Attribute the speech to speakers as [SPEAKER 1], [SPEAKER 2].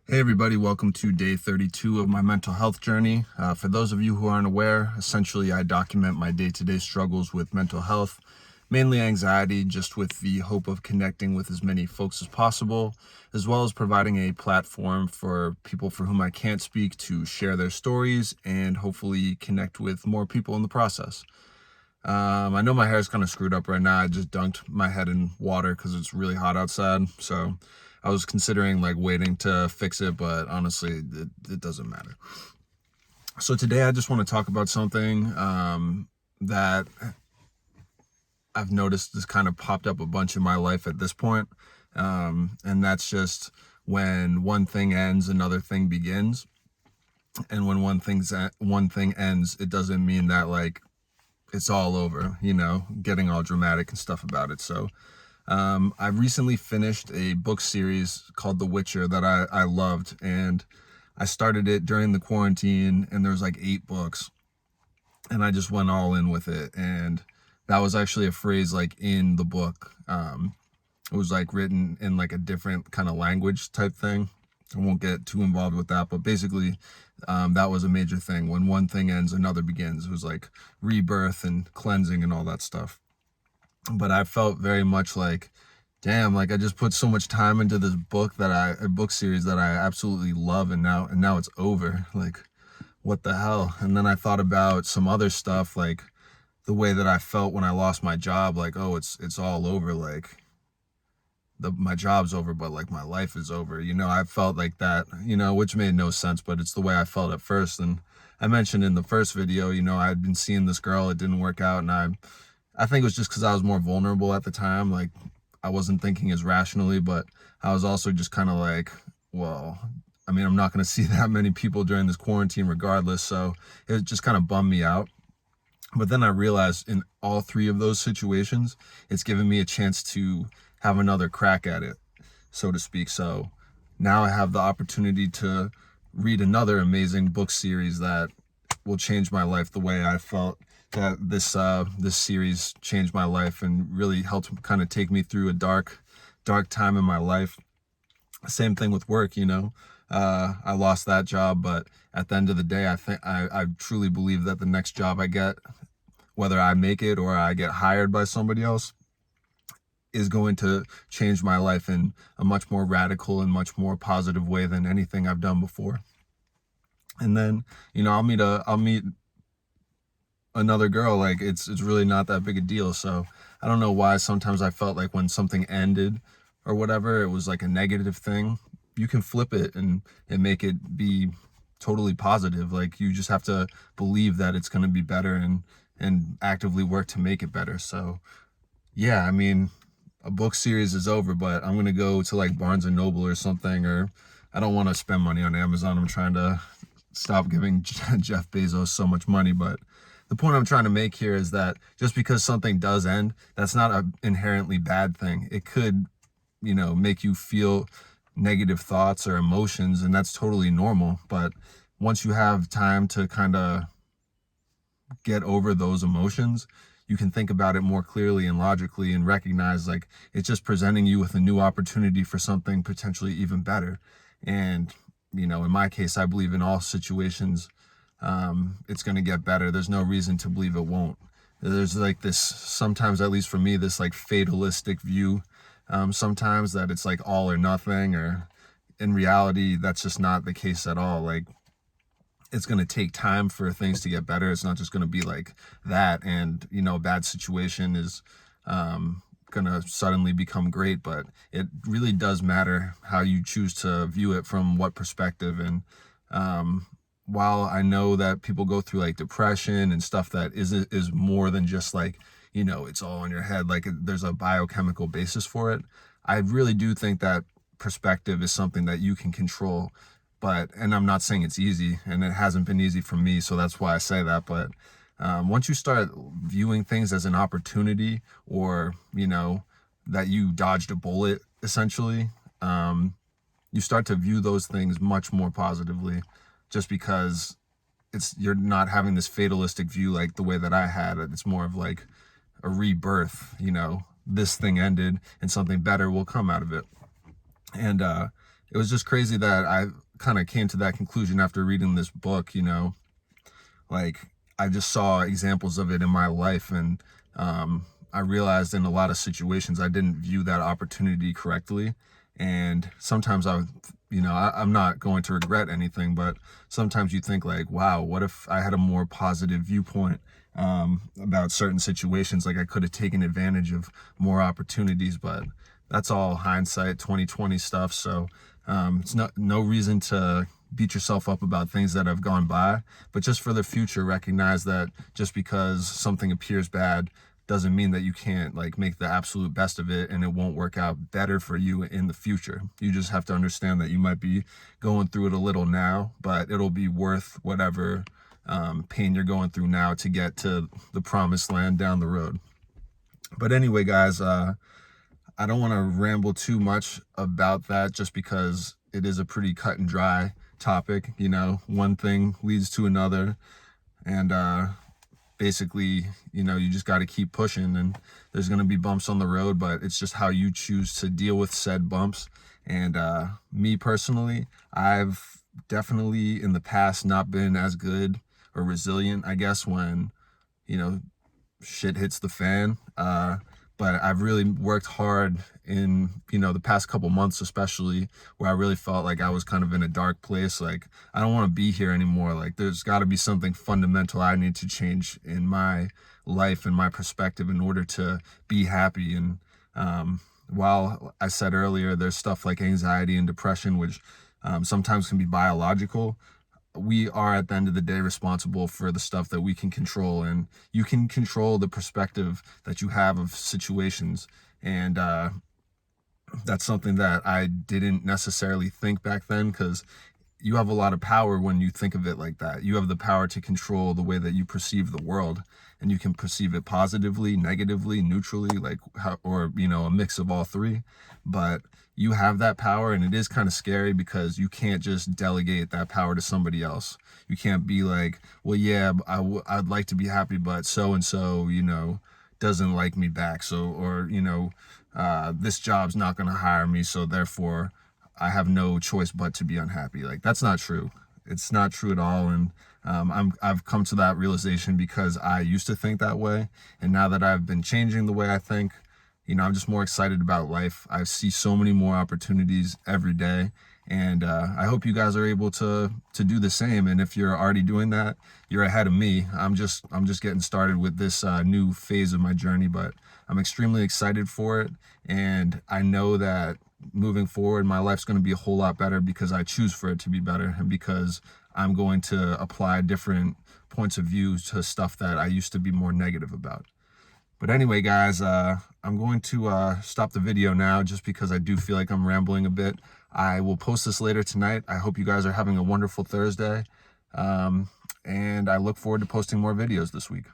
[SPEAKER 1] Hey everybody, welcome to day 32 of my mental health journey. For those of you who aren't aware, essentially I document my day-to-day struggles with mental health, mainly anxiety, just with the hope of connecting with as many folks as possible, as well as providing a platform for people for whom I can't speak to share their stories and hopefully connect with more people in the process. I know my hair is kind of screwed up right now. I just dunked my head in water because it's really hot outside. So I was considering like waiting to fix it, but honestly, it doesn't matter. So today I just want to talk about something that I've noticed has kind of popped up a bunch in my life at this point. And that's just when one thing ends, another thing begins. And when one thing ends, it doesn't mean that like it's all over, getting all dramatic and stuff about it. So I recently finished a book series called The Witcher that I loved, and I started it during the quarantine, and there was like 8 books, and I just went all in with it. And that was actually a phrase like in the book. It was like written in like a different kind of language type thing. I won't get too involved with that, but basically, that was a major thing. When one thing ends, another begins. It was like rebirth and cleansing and all that stuff. But I felt very much like, damn, like I just put so much time into this a book series that I absolutely love, and now it's over. Like, what the hell? And then I thought about some other stuff, like the way that I felt when I lost my job. Like, oh, it's all over. Like, my job's over, but like my life is over. I felt like that, which made no sense, but it's the way I felt at first. And I mentioned in the first video, I'd been seeing this girl, it didn't work out, and I think it was just because I was more vulnerable at the time. Like, I wasn't thinking as rationally, but I was also just kind of like, well, I mean, I'm not going to see that many people during this quarantine regardless. So it just kind of bummed me out. But then I realized in all 3 of those situations, it's given me a chance to have another crack at it, so to speak. So now I have the opportunity to read another amazing book series that will change my life the way I felt that this series changed my life and really helped kind of take me through a dark time in my life. Same thing with work. I lost that job, but at the end of the day, I truly believe that the next job I get, whether I make it or I get hired by somebody else, is going to change my life in a much more radical and much more positive way than anything I've done before. And then, I'll meet another girl. Like, it's really not that big a deal. So I don't know why sometimes I felt like when something ended or whatever, it was like a negative thing. You can flip it and make it be totally positive. Like, you just have to believe that it's going to be better and actively work to make it better. So yeah, I mean, a book series is over, but I'm going to go to like Barnes and Noble or something, or I don't want to spend money on Amazon. I'm trying to stop giving Jeff Bezos so much money. But the point I'm trying to make here is that just because something does end, that's not an inherently bad thing. It could, make you feel negative thoughts or emotions, and that's totally normal. But once you have time to kind of get over those emotions, you can think about it more clearly and logically and recognize like it's just presenting you with a new opportunity for something potentially even better. And, in my case, I believe in all situations, it's going to get better. There's no reason to believe it won't. There's like this, sometimes, at least for me, this like fatalistic view, sometimes that it's like all or nothing, or in reality, that's just not the case at all. Like, it's going to take time for things to get better. It's not just going to be like that. And, a bad situation is going to suddenly become great, but it really does matter how you choose to view it, from what perspective. And while I know that people go through like depression and stuff that is more than just like, it's all in your head, like there's a biochemical basis for it. I really do think that perspective is something that you can control. And I'm not saying it's easy, and it hasn't been easy for me, so that's why I say that. But once you start viewing things as an opportunity, or, that you dodged a bullet, essentially, you start to view those things much more positively, just because you're not having this fatalistic view like the way that I had. It's more of like a rebirth, this thing ended and something better will come out of it. And it was just crazy that I kind of came to that conclusion after reading this book, like I just saw examples of it in my life. And I realized in a lot of situations I didn't view that opportunity correctly. And sometimes I'm not going to regret anything, but sometimes you think like, wow, what if I had a more positive viewpoint about certain situations? Like I could have taken advantage of more opportunities, but that's all hindsight 2020 stuff. So it's no reason to beat yourself up about things that have gone by, but just for the future, recognize that just because something appears bad doesn't mean that you can't like make the absolute best of it and it won't work out better for you in the future. You just have to understand that you might be going through it a little now, but it'll be worth whatever pain you're going through now to get to the promised land down the road. But anyway, guys, I don't want to ramble too much about that just because it is a pretty cut and dry topic. One thing leads to another. And basically, you just got to keep pushing, and there's going to be bumps on the road, but it's just how you choose to deal with said bumps. And me personally, I've definitely in the past not been as good or resilient, I guess, when, shit hits the fan. But I've really worked hard in, the past couple months, especially where I really felt like I was kind of in a dark place. Like, I don't want to be here anymore. Like, there's got to be something fundamental I need to change in my life and my perspective in order to be happy. And while I said earlier, there's stuff like anxiety and depression, which sometimes can be biological, we are at the end of the day responsible for the stuff that we can control, and you can control the perspective that you have of situations. And that's something that I didn't necessarily think back then, because you have a lot of power when you think of it like that. You have the power to control the way that you perceive the world, and you can perceive it positively, negatively, neutrally, or a mix of all three. But you have that power, and it is kind of scary because you can't just delegate that power to somebody else. You can't be like, well, yeah, I'd like to be happy, but so and so, doesn't like me back. So, or this job's not going to hire me, so therefore I have no choice but to be unhappy. Like, that's not true. It's not true at all. And I've come to that realization because I used to think that way. And now that I've been changing the way I think, I'm just more excited about life. I see so many more opportunities every day. And I hope you guys are able to do the same. And if you're already doing that, you're ahead of me. I'm just getting started with this new phase of my journey, but I'm extremely excited for it. And I know that moving forward, my life's going to be a whole lot better because I choose for it to be better, and because I'm going to apply different points of view to stuff that I used to be more negative about. But anyway, guys, I'm going to stop the video now just because I do feel like I'm rambling a bit. I will post this later tonight. I hope you guys are having a wonderful Thursday. And I look forward to posting more videos this week.